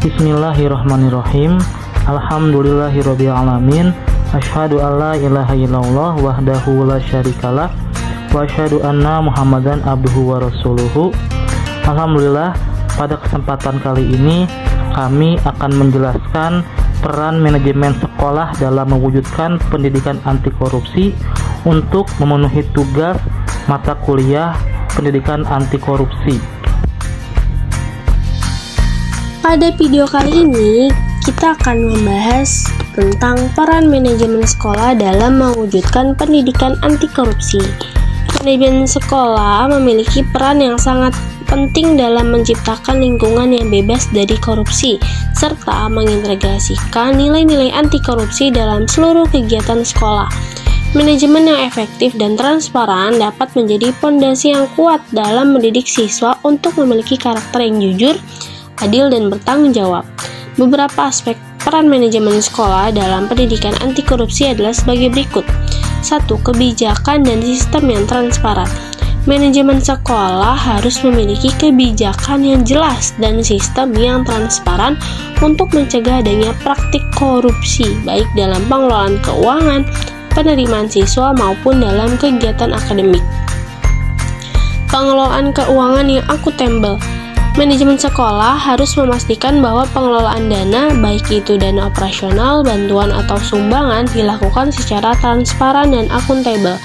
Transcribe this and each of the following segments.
Bismillahirrahmanirrahim. Alhamdulillahirabbil alamin. Asyhadu alla ilaha illallah wahdahu la syarikalah wa asyhadu anna Muhammadan abduhu wa rasuluhu. Alhamdulillah, pada kesempatan kali ini kami akan menjelaskan peran manajemen sekolah dalam mewujudkan pendidikan anti korupsi untuk memenuhi tugas mata kuliah pendidikan anti korupsi. Pada video kali ini, kita akan membahas tentang peran manajemen sekolah dalam mewujudkan pendidikan anti korupsi. Manajemen sekolah memiliki peran yang sangat penting dalam menciptakan lingkungan yang bebas dari korupsi, serta mengintegrasikan nilai-nilai anti korupsi dalam seluruh kegiatan sekolah. Manajemen yang efektif dan transparan dapat menjadi fondasi yang kuat dalam mendidik siswa untuk memiliki karakter yang jujur, adil, dan bertanggung jawab. Beberapa aspek peran manajemen sekolah dalam pendidikan anti korupsi adalah sebagai berikut. 1. Kebijakan dan sistem yang transparan. Manajemen sekolah harus memiliki kebijakan yang jelas dan sistem yang transparan untuk mencegah adanya praktik korupsi, baik dalam pengelolaan keuangan, penerimaan siswa, maupun dalam kegiatan akademik. Pengelolaan keuangan yang akuntabel. Manajemen sekolah harus memastikan bahwa pengelolaan dana, baik itu dana operasional, bantuan, atau sumbangan, dilakukan secara transparan dan akuntabel.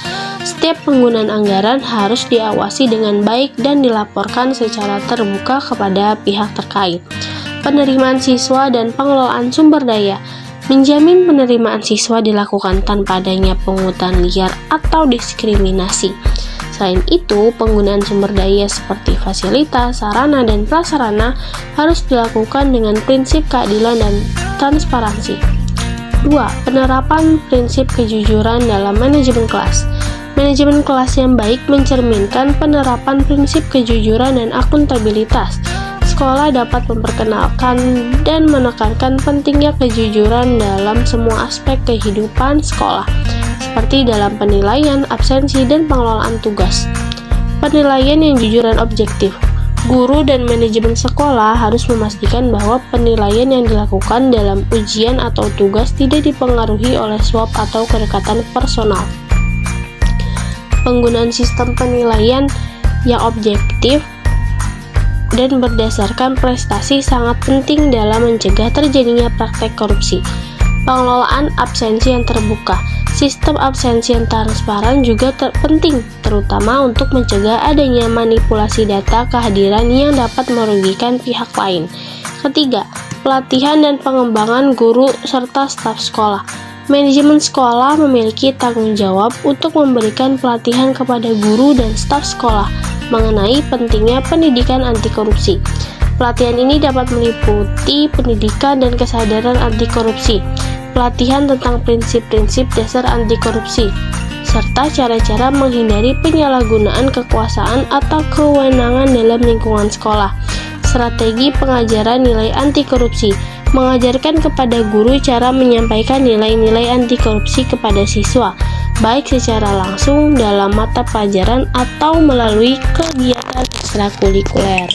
Setiap penggunaan anggaran harus diawasi dengan baik dan dilaporkan secara terbuka kepada pihak terkait. Penerimaan siswa dan pengelolaan sumber daya. Menjamin penerimaan siswa dilakukan tanpa adanya pungutan liar atau diskriminasi. Selain itu, penggunaan sumber daya seperti fasilitas, sarana, dan prasarana harus dilakukan dengan prinsip keadilan dan transparansi. 2. Penerapan prinsip kejujuran dalam manajemen kelas. Manajemen kelas yang baik mencerminkan penerapan prinsip kejujuran dan akuntabilitas. Sekolah dapat memperkenalkan dan menekankan pentingnya kejujuran dalam semua aspek kehidupan sekolah, seperti dalam penilaian, absensi, dan pengelolaan tugas. Penilaian yang jujur dan objektif. Guru dan manajemen sekolah harus memastikan bahwa penilaian yang dilakukan dalam ujian atau tugas tidak dipengaruhi oleh suap atau kedekatan personal. Penggunaan sistem penilaian yang objektif dan berdasarkan prestasi sangat penting dalam mencegah terjadinya praktek korupsi. Pengelolaan absensi yang terbuka. Sistem absensi yang transparan juga penting, terutama untuk mencegah adanya manipulasi data kehadiran yang dapat merugikan pihak lain. Ketiga, pelatihan dan pengembangan guru serta staf sekolah. Manajemen sekolah memiliki tanggung jawab untuk memberikan pelatihan kepada guru dan staf sekolah mengenai pentingnya pendidikan anti korupsi. Pelatihan ini dapat meliputi pendidikan dan kesadaran anti korupsi, pelatihan tentang prinsip-prinsip dasar anti korupsi, serta cara-cara menghindari penyalahgunaan kekuasaan atau kewenangan dalam lingkungan sekolah. Strategi pengajaran nilai anti korupsi, mengajarkan kepada guru cara menyampaikan nilai-nilai anti korupsi kepada siswa, baik secara langsung dalam mata pelajaran atau melalui kegiatan ekstrakurikuler.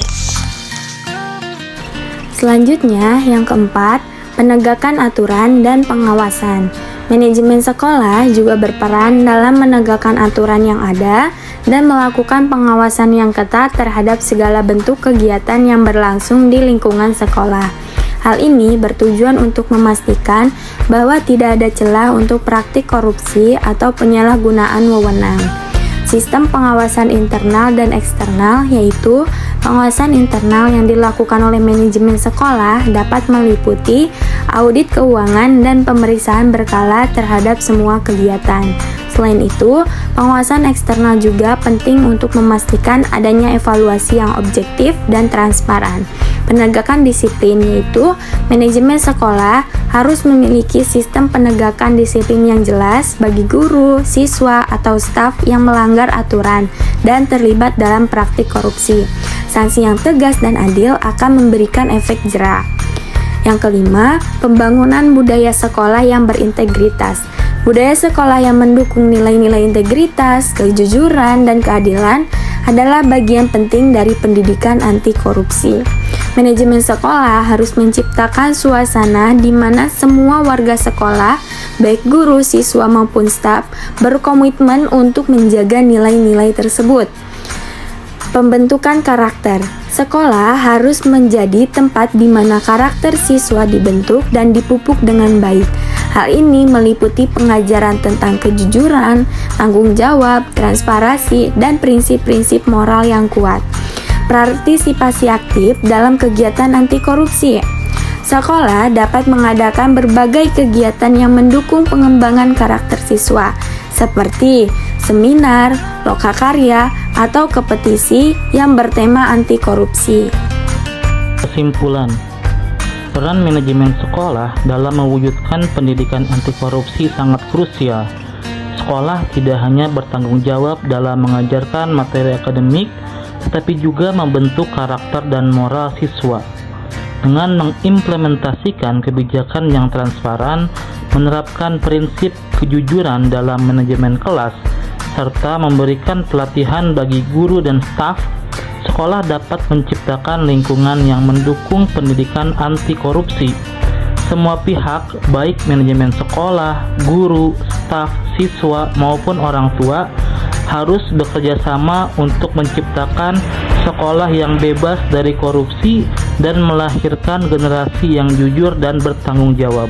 Selanjutnya, yang keempat, penegakan aturan dan pengawasan. Manajemen sekolah juga berperan dalam menegakkan aturan yang ada dan melakukan pengawasan yang ketat terhadap segala bentuk kegiatan yang berlangsung di lingkungan sekolah. Hal ini bertujuan untuk memastikan bahwa tidak ada celah untuk praktik korupsi atau penyalahgunaan wewenang. Sistem pengawasan internal dan eksternal, yaitu pengawasan internal yang dilakukan oleh manajemen sekolah dapat meliputi audit keuangan dan pemeriksaan berkala terhadap semua kegiatan. Selain itu, pengawasan eksternal juga penting untuk memastikan adanya evaluasi yang objektif dan transparan. Penegakan disiplin, yaitu manajemen sekolah harus memiliki sistem penegakan disiplin yang jelas bagi guru, siswa, atau staf yang melanggar aturan dan terlibat dalam praktik korupsi. Sanksi yang tegas dan adil akan memberikan efek jera. Yang kelima, pembangunan budaya sekolah yang berintegritas. Budaya sekolah yang mendukung nilai-nilai integritas, kejujuran, dan keadilan adalah bagian penting dari pendidikan anti korupsi. Manajemen sekolah harus menciptakan suasana di mana semua warga sekolah, baik guru, siswa maupun staf, berkomitmen untuk menjaga nilai-nilai tersebut. Pembentukan karakter. Sekolah harus menjadi tempat di mana karakter siswa dibentuk dan dipupuk dengan baik. Hal ini meliputi pengajaran tentang kejujuran, tanggung jawab, transparansi, dan prinsip-prinsip moral yang kuat. Partisipasi aktif dalam kegiatan anti korupsi. Sekolah dapat mengadakan berbagai kegiatan yang mendukung pengembangan karakter siswa, seperti seminar, lokakarya, atau kompetisi yang bertema anti korupsi. Kesimpulan, peran manajemen sekolah dalam mewujudkan pendidikan anti korupsi sangat krusial. Sekolah tidak hanya bertanggung jawab dalam mengajarkan materi akademik, tetapi juga membentuk karakter dan moral siswa. Dengan mengimplementasikan kebijakan yang transparan, menerapkan prinsip kejujuran dalam manajemen kelas, serta memberikan pelatihan bagi guru dan staf, sekolah dapat menciptakan lingkungan yang mendukung pendidikan anti korupsi. Semua pihak, baik manajemen sekolah, guru, staf, siswa, maupun orang tua, harus bekerja sama untuk menciptakan sekolah yang bebas dari korupsi dan melahirkan generasi yang jujur dan bertanggung jawab.